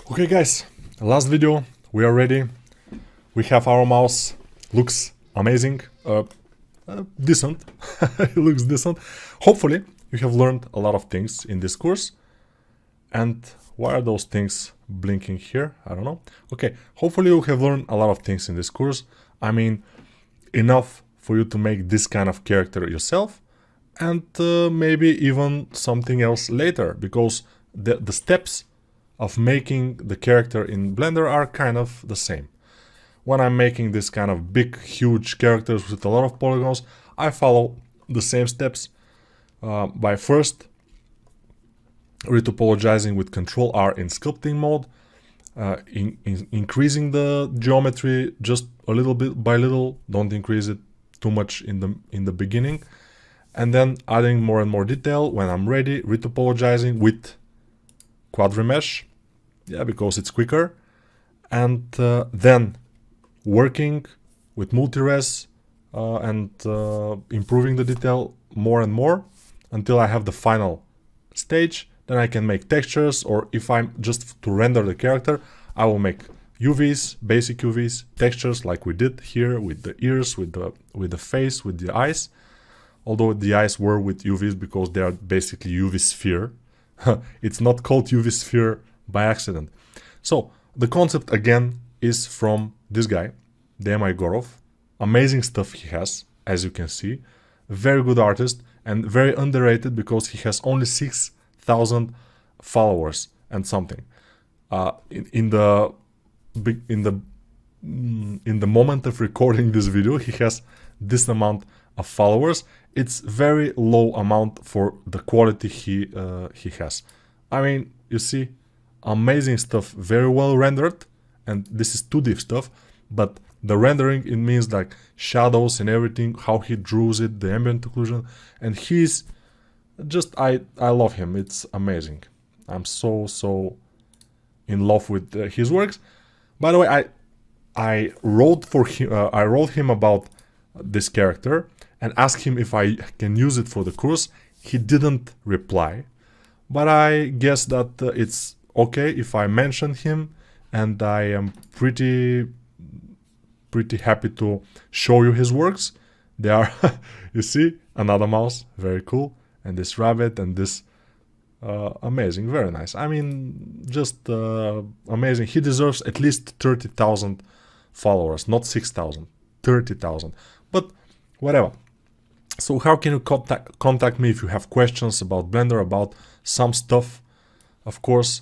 Okay guys, last video, we are ready. We have our mouse, looks amazing, decent, it looks decent. Hopefully you have learned a lot of things in this course. And why are those things blinking here? I don't know. Okay, hopefully you have learned a lot of things in this course. I mean, enough for you to make this kind of character yourself, and maybe even something else later, because the steps of making the character in Blender are kind of the same. When I'm making this kind of big, huge characters with a lot of polygons, I follow the same steps by first retopologizing with Ctrl R in sculpting mode, increasing the geometry just a little bit by little, don't increase it too much in the beginning, and then adding more and more detail when I'm ready, retopologizing with quad remesh, yeah, because it's quicker, and then working with multi-res and improving the detail more and more until I have the final stage. Then I can make textures, or if I'm just to render the character, I will make UVs, basic UVs, textures like we did here with the ears, with the face, with the eyes. Although the eyes were with UVs because they are basically UV sphere. It's not called UV sphere by accident. So the concept again is from this guy, Demi Gorov. Amazing stuff he has, as you can see. Very good artist and very underrated because he has only 6,000 followers and something. In the moment of recording this video, he has this amount of followers. It's very low amount for the quality he has. I mean, you see, amazing stuff, very well rendered, and this is 2D stuff, but the rendering, it means like shadows and everything, how he draws it, the ambient occlusion, and he's just, I love him. It's amazing. I'm so in love with his works. By the way, I wrote him about this character and asked him if I can use it for the course. He didn't reply, but I guess that it's okay if I mention him, and I am pretty happy to show you his works. They are, you see, another mouse, very cool, and this rabbit and this amazing, very nice. I mean, just amazing. He deserves at least 30,000 followers, not 6,000, 30,000, but whatever. So how can you contact me if you have questions about Blender, about some stuff, of course,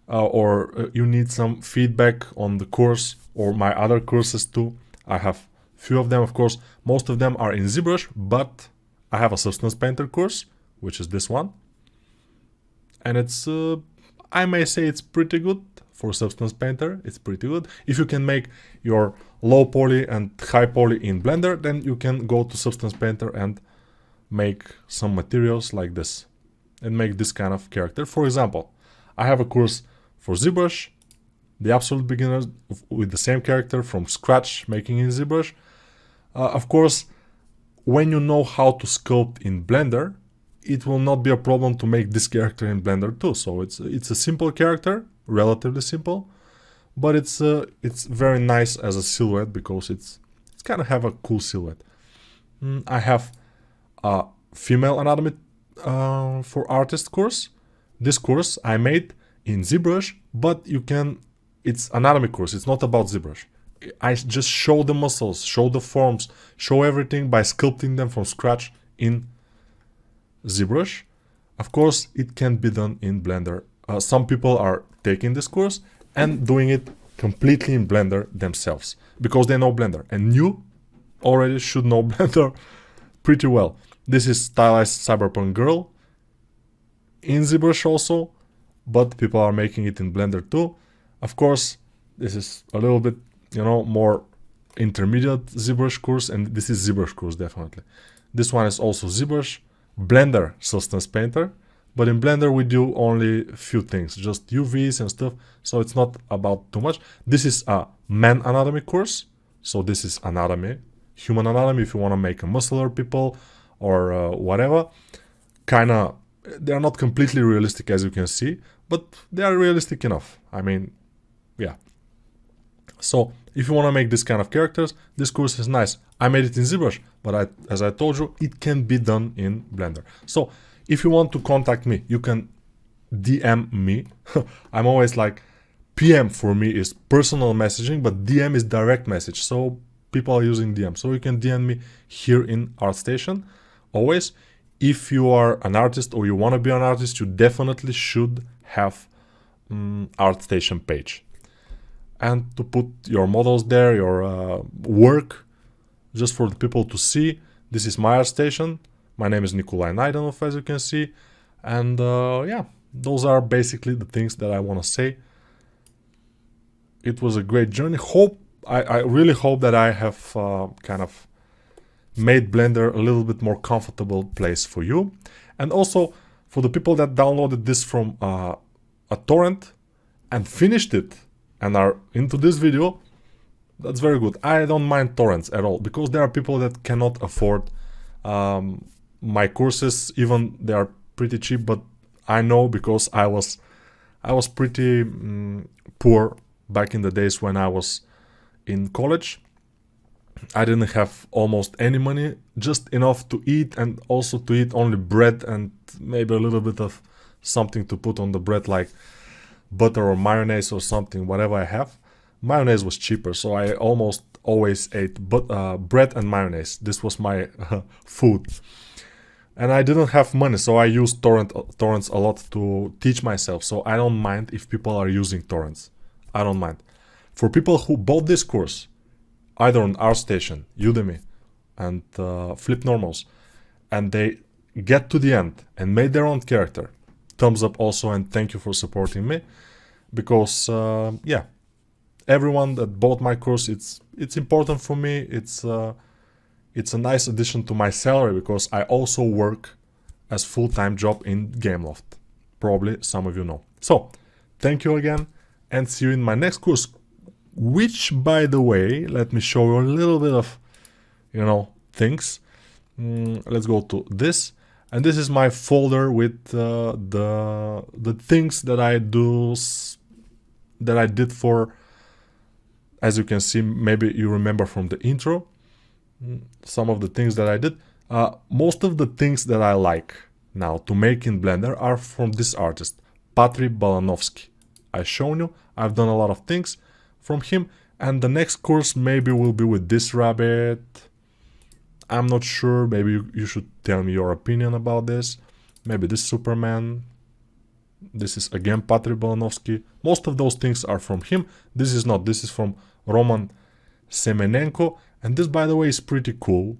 or you need some feedback on the course or my other courses too. I have few of them, of course. Most of them are in ZBrush, but I have a Substance Painter course, which is this one. And it's, I may say it's pretty good for Substance Painter. It's pretty good. If you can make your low poly and high poly in Blender, then you can go to Substance Painter and make some materials like this and make this kind of character. For example, I have a course for ZBrush, the absolute beginners, with the same character from scratch, making in ZBrush. Of course, when you know how to sculpt in Blender, it will not be a problem to make this character in Blender too. So it's a simple character, relatively simple, but it's very nice as a silhouette because it's kind of have a cool silhouette. I have a female anatomy for artist course. This course I made in ZBrush, but it's anatomy course. It's not about ZBrush. I just show the muscles, show the forms, show everything by sculpting them from scratch in ZBrush. Of course, it can be done in Blender. Some people are taking this course and doing it completely in Blender themselves because they know Blender, and you already should know Blender pretty well. This is stylized cyberpunk girl in ZBrush also, but people are making it in Blender too. Of course, this is a little bit, you know, more intermediate ZBrush course, and this is ZBrush course definitely. This one is also ZBrush, Blender Substance Painter, but in Blender we do only a few things, just UVs and stuff, so it's not about too much. This is a man anatomy course, so this is anatomy, human anatomy, if you want to make a muscular people or whatever. Kinda, they are not completely realistic as you can see, but they are realistic enough. I mean, yeah. So if you want to make this kind of characters, this course is nice. I made it in ZBrush, but as I told you, it can be done in Blender. So if you want to contact me, you can DM me. I'm always like, PM for me is personal messaging, but DM is direct message. So people are using DM. So you can DM me here in ArtStation. Always. If you are an artist or you want to be an artist, you definitely should have ArtStation page. And to put your models there, your work, just for the people to see. This is my ArtStation. My name is Nikolay Naydenov, as you can see. And yeah, those are basically the things that I want to say. It was a great journey. I really hope that I have kind of made Blender a little bit more comfortable place for you. And also for the people that downloaded this from a torrent and finished it and are into this video, that's very good. I don't mind torrents at all, because there are people that cannot afford my courses, even they are pretty cheap, but I know, because I was pretty poor back in the days when I was in college. I didn't have almost any money, just enough to eat, and also to eat only bread and maybe a little bit of something to put on the bread, like butter or mayonnaise or something, whatever I have. Mayonnaise was cheaper, so I almost always ate bread and mayonnaise. This was my food. And I didn't have money, so I used torrents a lot to teach myself. So I don't mind if people are using torrents. I don't mind. For people who bought this course, either on ArtStation, Udemy, and Flip Normals, and they get to the end and made their own character, thumbs up also, and thank you for supporting me. Because yeah, everyone that bought my course, it's important for me. It's a nice addition to my salary, because I also work as full-time job in Gameloft. Probably some of you know. So thank you again, and see you in my next course, which, by the way, let me show you a little bit of, things. Let's go to this, and this is my folder with the things that I did for, as you can see, maybe you remember from the intro, some of the things that I did. Most of the things that I like now to make in Blender are from this artist, Patry Balanovsky. I've shown you, I've done a lot of things from him, and the next course maybe will be with this rabbit. I'm not sure, maybe you should tell me your opinion about this. Maybe this Superman. This is again Patry Balanovsky. Most of those things are from him. This is not, this is from Roman Semenenko, and this, by the way, is pretty cool.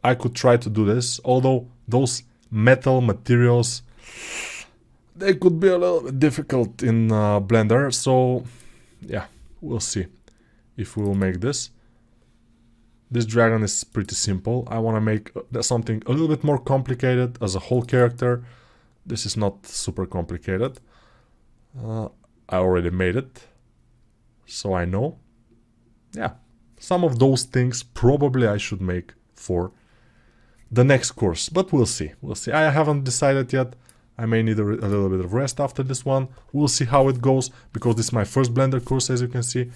I could try to do this, although those metal materials, they could be a little bit difficult in Blender, so yeah, we'll see if we will make this. This dragon is pretty simple. I want to make something a little bit more complicated as a whole character. This is not super complicated. I already made it, so I know. Yeah, some of those things probably I should make for the next course, but we'll see. We'll see. I haven't decided yet. I may need a little bit of rest after this one. We'll see how it goes, because this is my first Blender course, as you can see.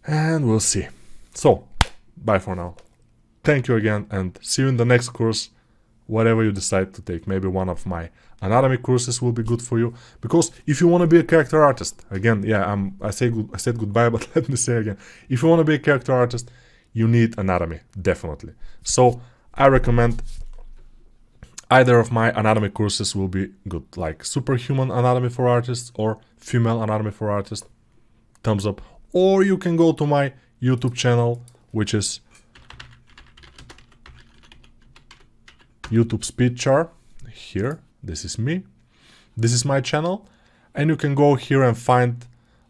And we'll see. So, bye for now. Thank you again, and see you in the next course, whatever you decide to take. Maybe one of my anatomy courses will be good for you, because if you want to be a character artist, again, yeah, I said goodbye, but let me say again, if you want to be a character artist, you need anatomy, definitely. So I recommend either of my anatomy courses will be good, like Superhuman Anatomy for Artists or Female Anatomy for Artists, thumbs up. Or you can go to my YouTube channel, which is YouTube Speedchar. Here, this is me. This is my channel, and you can go here and find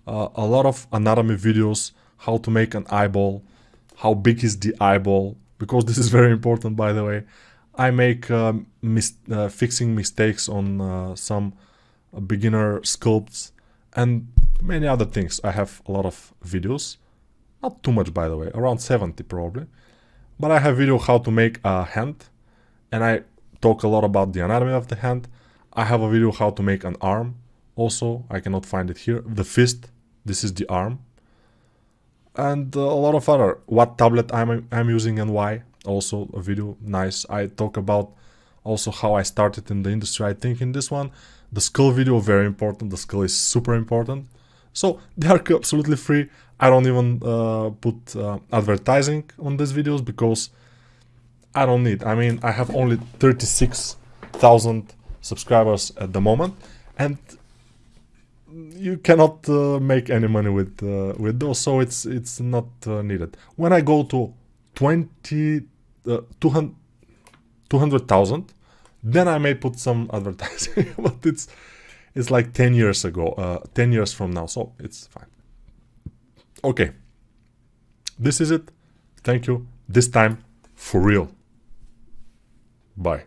a lot of anatomy videos, how to make an eyeball, how big is the eyeball, because this is very important, by the way. I make fixing mistakes on some beginner sculpts and many other things. I have a lot of videos, not too much, by the way, around 70 probably, but I have video how to make a hand, and I talk a lot about the anatomy of the hand. I have a video how to make an arm also. I cannot find it here. The fist, This is the arm. And a lot of other, what tablet I'm using and why. Also a video, nice. I talk about also how I started in the industry. I think in this one, the skull video, very important. The skull is super important. So they are absolutely free. I don't even put advertising on these videos because I don't need. I mean, I have only 36,000 subscribers at the moment, and you cannot make any money with those, so it's not needed. When I go to 200,000, then I may put some advertising, but it's like 10 years ago, 10 years from now, so it's fine. Okay, this is it. Thank you. This time for real. Bye.